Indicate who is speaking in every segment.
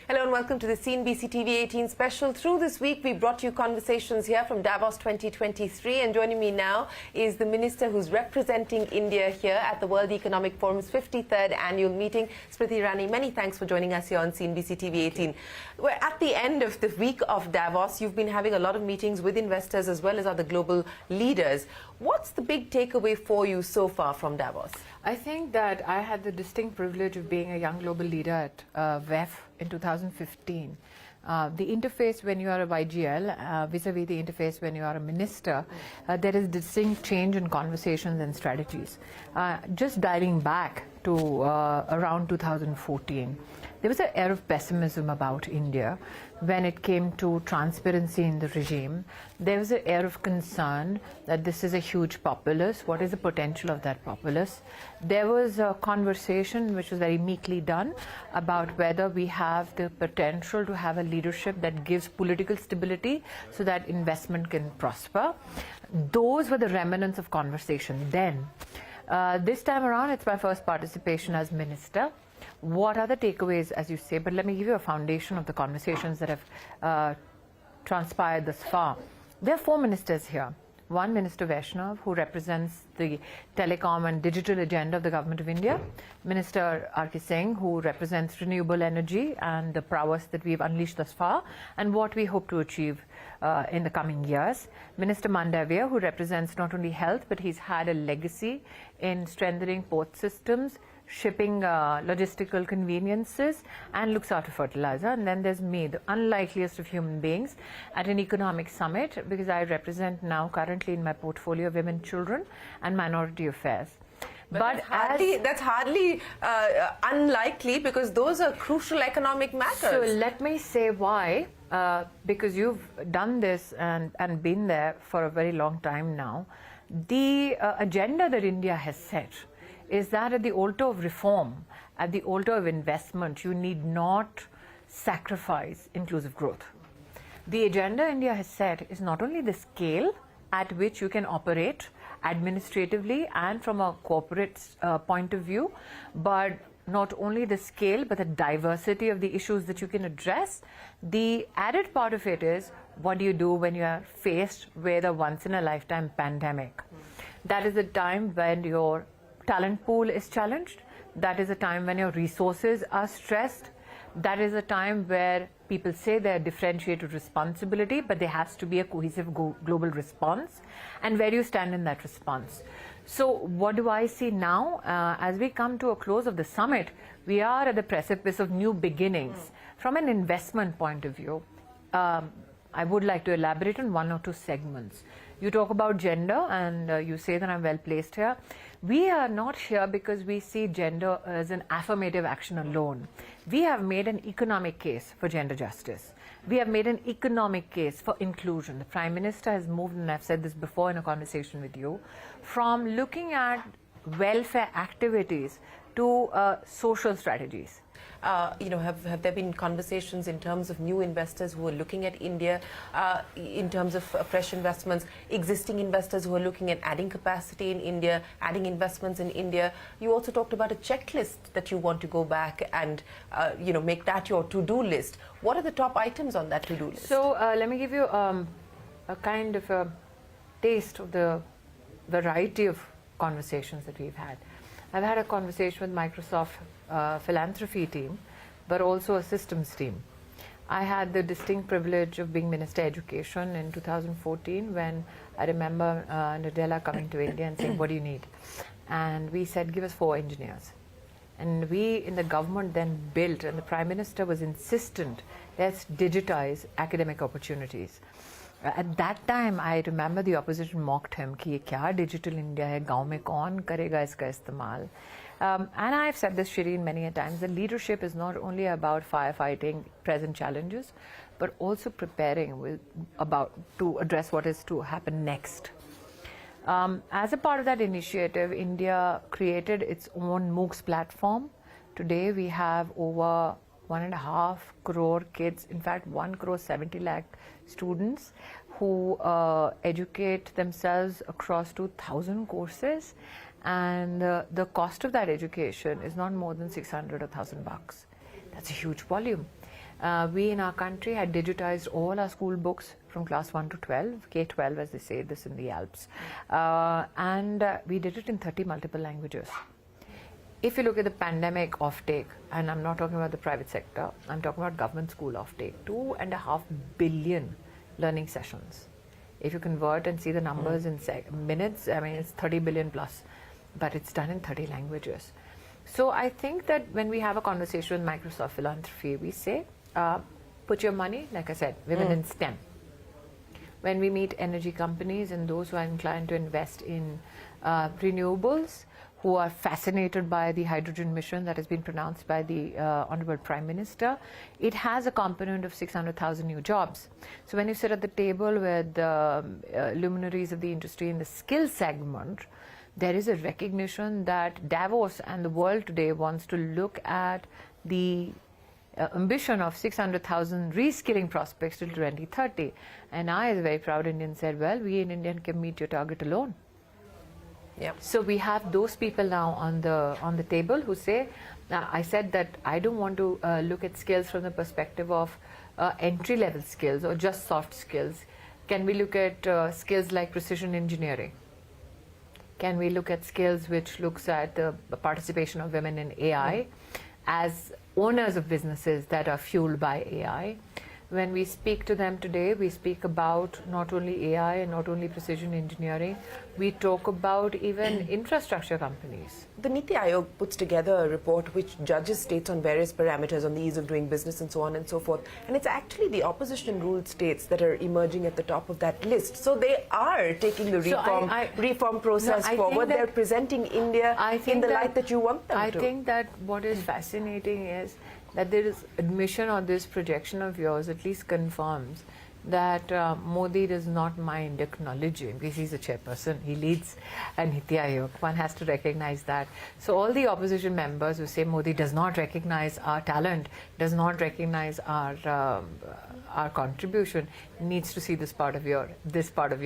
Speaker 1: Hello and welcome to the CNBC-TV18 special. Through this week, we brought you conversations here from Davos 2023. And joining me now is the minister who's representing India here at the World Economic Forum's 53rd annual meeting, Smriti Irani. Many thanks for joining us here on CNBC-TV18. We're at the end of the week of Davos. You've been having a lot of meetings with investors as well as other global leaders. What's the big takeaway for you so far from Davos?
Speaker 2: I think that I had the distinct privilege of being a young global leader at WEF in 2015. The interface when you are a YGL vis-a-vis the interface when you are a minister, there is distinct change in conversations and strategies. Just dialing back to around 2014, there was an air of pessimism about India when it came to transparency in the regime. There was an air of concern that this is a huge populace. What is the potential of that populace? There was a conversation which was very meekly done about whether we have the potential to have a leadership that gives political stability so that investment can prosper. Those were the remnants of conversation then. This time around, it's my first participation as minister. What are the takeaways, as you say? But let me give you a foundation of the conversations that have transpired thus far. There are four ministers here. One, Minister Vaishnav, who represents the telecom and digital agenda of the Government of India. Minister R.K. Singh, who represents renewable energy and the prowess that we've unleashed thus far and what we hope to achieve in the coming years. Minister Mandavia, who represents not only health, but he's had a legacy in strengthening port systems, shipping logistical conveniences, and looks after fertilizer. And then there's me, the unlikeliest of human beings, at an economic summit, because I represent now currently in my portfolio women, children and minority affairs.
Speaker 1: But that's hardly unlikely, because those are crucial economic matters.
Speaker 2: So let me say why, because you've done this and been there for a very long time now. The agenda that India has set is that at the altar of reform, at the altar of investment, you need not sacrifice inclusive growth. The agenda India has set is not only the scale at which you can operate administratively and from a corporate point of view, but not only the scale, but the diversity of the issues that you can address. The added part of it is, what do you do when you are faced with a once-in-a-lifetime pandemic? That is the time when your talent pool is challenged. That is a time when your resources are stressed. That is a time where people say they're differentiated responsibility, but there has to be a cohesive global response, and where you stand in that response. So what do I see now? As we come to a close of the summit, we are at the precipice of new beginnings. From an investment point of view, I would like to elaborate on one or two segments. You talk about gender, and you say that I'm well placed here. We are not here because we see gender as an affirmative action alone. We have made an economic case for gender justice. We have made an economic case for inclusion. The Prime Minister has moved, and I've said this before in a conversation with you, from looking at welfare activities to social strategies.
Speaker 1: Have there been conversations in terms of new investors who are looking at India, in terms of fresh investments, existing investors who are looking at adding capacity in India, adding investments in India? You also talked about a checklist that you want to go back and, make that your to-do list. What are the top items on that to-do list?
Speaker 2: So let me give you a kind of a taste of the variety of conversations that we've had. I've had a conversation with Microsoft philanthropy team, but also a systems team. I had the distinct privilege of being Minister Education in 2014 when I remember Nadella coming to India and saying, what do you need? And we said, give us 4 engineers. And we in the government then built, and the Prime Minister was insistent, let's digitize academic opportunities. At that time, I remember the opposition mocked him, कि ये क्या digital India है, गाँव में कौन करेगा इसका इस्तेमाल? And I've said this, Shireen, many a times, that leadership is not only about firefighting present challenges, but also preparing to address what is to happen next. As a part of that initiative, India created its own MOOCs platform. Today, we have over 1.5 crore kids, in fact 1 crore 70 lakh students who educate themselves across 2,000 courses, and the cost of that education is not more than 600 or 1,000 bucks. That's a huge volume. We in our country had digitized all our school books from class 1 to 12, K-12 as they say this in the Alps, and we did it in 30 multiple languages. If you look at the pandemic offtake, and I'm not talking about the private sector, I'm talking about government school offtake, 2.5 billion learning sessions. If you convert and see the numbers in minutes, I mean, it's 30 billion plus, but it's done in 30 languages. So I think that when we have a conversation with Microsoft Philanthropy, we say, put your money, like I said, women in STEM. When we meet energy companies and those who are inclined to invest in renewables, who are fascinated by the hydrogen mission that has been pronounced by the Honorable Prime Minister, it has a component of 600,000 new jobs. So when you sit at the table with the luminaries of the industry in the skill segment, there is a recognition that Davos and the world today wants to look at the ambition of 600,000 reskilling prospects till 2030. And I, as a very proud Indian, said, well, we in India can meet your target alone.
Speaker 1: Yep.
Speaker 2: So we have those people now on the table who say, I said that I don't want to look at skills from the perspective of entry-level skills or just soft skills. Can we look at skills like precision engineering? Can we look at skills which looks at the participation of women in AI as owners of businesses that are fueled by AI? When we speak to them today, we speak about not only AI and not only precision engineering, we talk about even infrastructure companies.
Speaker 1: The Niti Aayog puts together a report which judges states on various parameters on the ease of doing business and so on and so forth. And it's actually the opposition-ruled states that are emerging at the top of that list. So they are taking the reform process forward. They're presenting India in the light that you want them to.
Speaker 2: I think that what is fascinating is that there is admission or this projection of yours at least confirms that Modi does not mind acknowledging, because he's a chairperson, he leads a Niti Aayog. One has to recognize that. So all the opposition members who say Modi does not recognize our talent, does not recognize our contribution, needs to see this part of your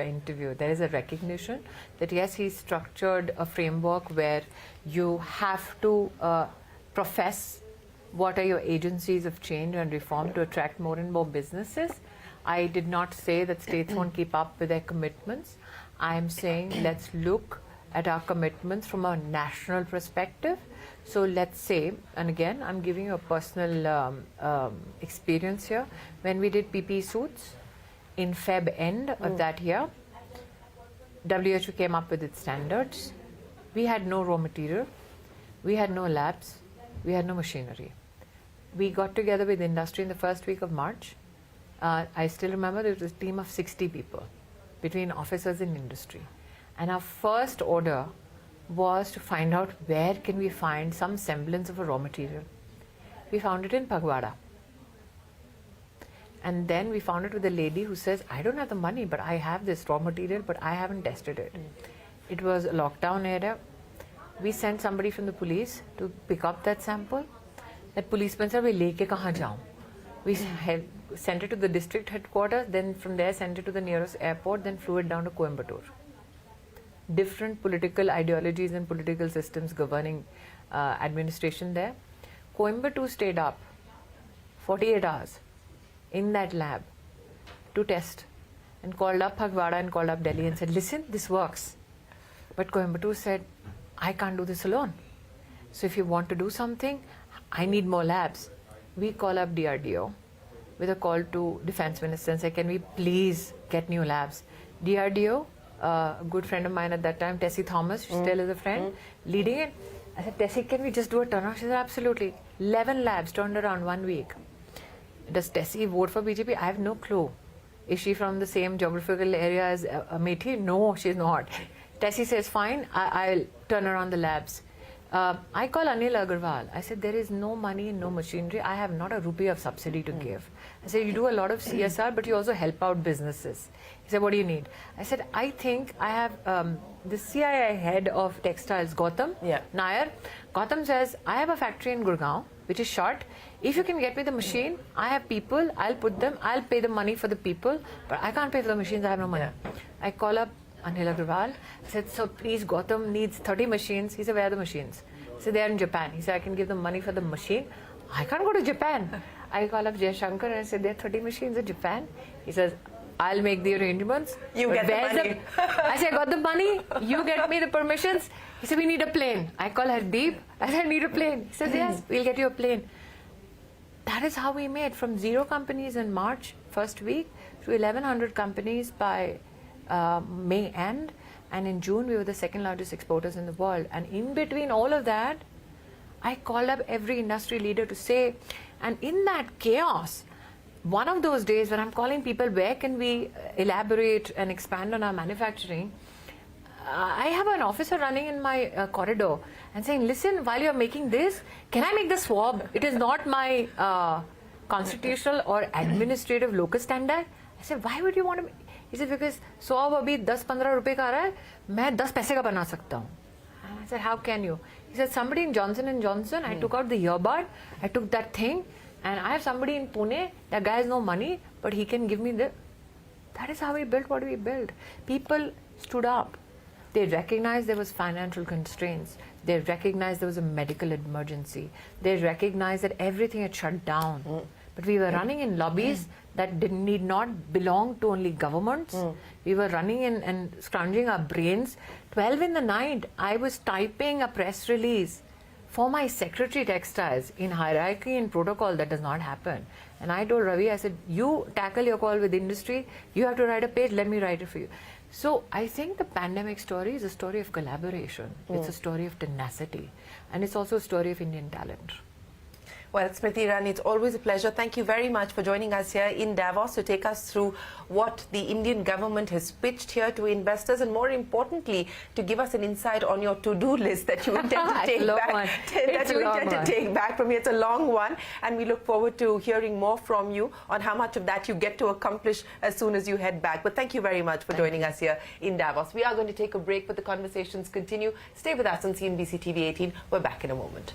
Speaker 2: interview. There is a recognition that yes, he's structured a framework where you have to profess what are your agencies of change and reform to attract more and more businesses. I did not say that states won't keep up with their commitments. I am saying let's look at our commitments from a national perspective. So let's say, and again, I'm giving you a personal experience here. When we did PPE suits in Feb end of that year, WHO came up with its standards. We had no raw material. We had no labs. We had no machinery. We got together with industry in the first week of March. I still remember there was a team of 60 people between officers and industry. And our first order was to find out where can we find some semblance of a raw material. We found it in Phagwara. And then we found it with a lady who says, I don't have the money, but I have this raw material, but I haven't tested it. It was a lockdown area. We sent somebody from the police to pick up that sample. That policeman said, "We leke kahan jaun?" We sent it to the district headquarters, then from there sent it to the nearest airport, then flew it down to Coimbatore. Different political ideologies and political systems governing administration there. Coimbatore stayed up 48 hours in that lab to test and called up Phagwara and called up Delhi and said, listen, this works. But Coimbatore said, I can't do this alone. So if you want to do something, I need more labs. We call up DRDO with a call to Defense Minister and say, can we please get new labs? DRDO, a good friend of mine at that time, Tessie Thomas, she still is a friend, leading it. I said, Tessie, can we just do a turnaround? She said, absolutely. 11 labs turned around 1 week. Does Tessie vote for BJP? I have no clue. Is she from the same geographical area as Amethi? No, she's not. Tessie says, fine, I'll turn around the labs. I call Anil Agarwal. I said, there is no money, no machinery. I have not a rupee of subsidy to give. I said, you do a lot of CSR, but you also help out businesses. He said, what do you need? I said, I think I have the CII head of textiles, Gautam Nair. Gautam says, I have a factory in Gurgaon, which is short. If you can get me the machine, I have people, I'll put them, I'll pay the money for the people, but I can't pay for the machines, I have no money. I call up Anil Agarwal. I said, so please, Gautam needs 30 machines. He said, where are the machines? I said, they are in Japan. He said, I can give them money for the machine. I can't go to Japan. I call up Jay Shankar and I said, there are 30 machines in Japan. He says, I'll make the arrangements.
Speaker 1: You get the money.
Speaker 2: I said, I got the money. You get me the permissions. He said, we need a plane. I call Hardeep. I said, I need a plane. He says, yes, we'll get you a plane. That is how we made from 0 companies in March, first week, to 1,100 companies by May end. And in June, we were the second largest exporters in the world. And in between all of that, I called up every industry leader to say, and in that chaos, one of those days when I'm calling people, where can we elaborate and expand on our manufacturing? I have an officer running in my corridor and saying, listen, while you're making this, can I make the swab? It is not my constitutional or administrative locus standi. I said, why would you want to make? He said, because swab abhi 10-15 rupees ka raha hai, main 10 paise ka bana sakta hu. I said, how can you? He said, somebody in Johnson & Johnson, I took out the earbud, I took that thing, and I have somebody in Pune, that guy has no money, but he can give me the... That is how we built what we built. People stood up. They recognized there was financial constraints. They recognized there was a medical emergency. They recognized that everything had shut down. But we were running in lobbies that need not belong to only governments. We were running in and scrounging our brains. 12 in the night, I was typing a press release for my secretary textiles. In hierarchy and protocol, that does not happen. And I told Ravi, I said, you tackle your call with industry, you have to write a page, let me write it for you. So I think the pandemic story is a story of collaboration. It's a story of tenacity. And it's also a story of Indian talent.
Speaker 1: Well, Smriti Irani, it's always a pleasure. Thank you very much for joining us here in Davos to take us through what the Indian government has pitched here to investors, and more importantly, to give us an insight on your to-do list that you intend to take back from here. It's a long one, and we look forward to hearing more from you on how much of that you get to accomplish as soon as you head back. But thank you very much for joining us here in Davos. We are going to take a break, but the conversations continue. Stay with us on CNBC-TV18. We're back in a moment.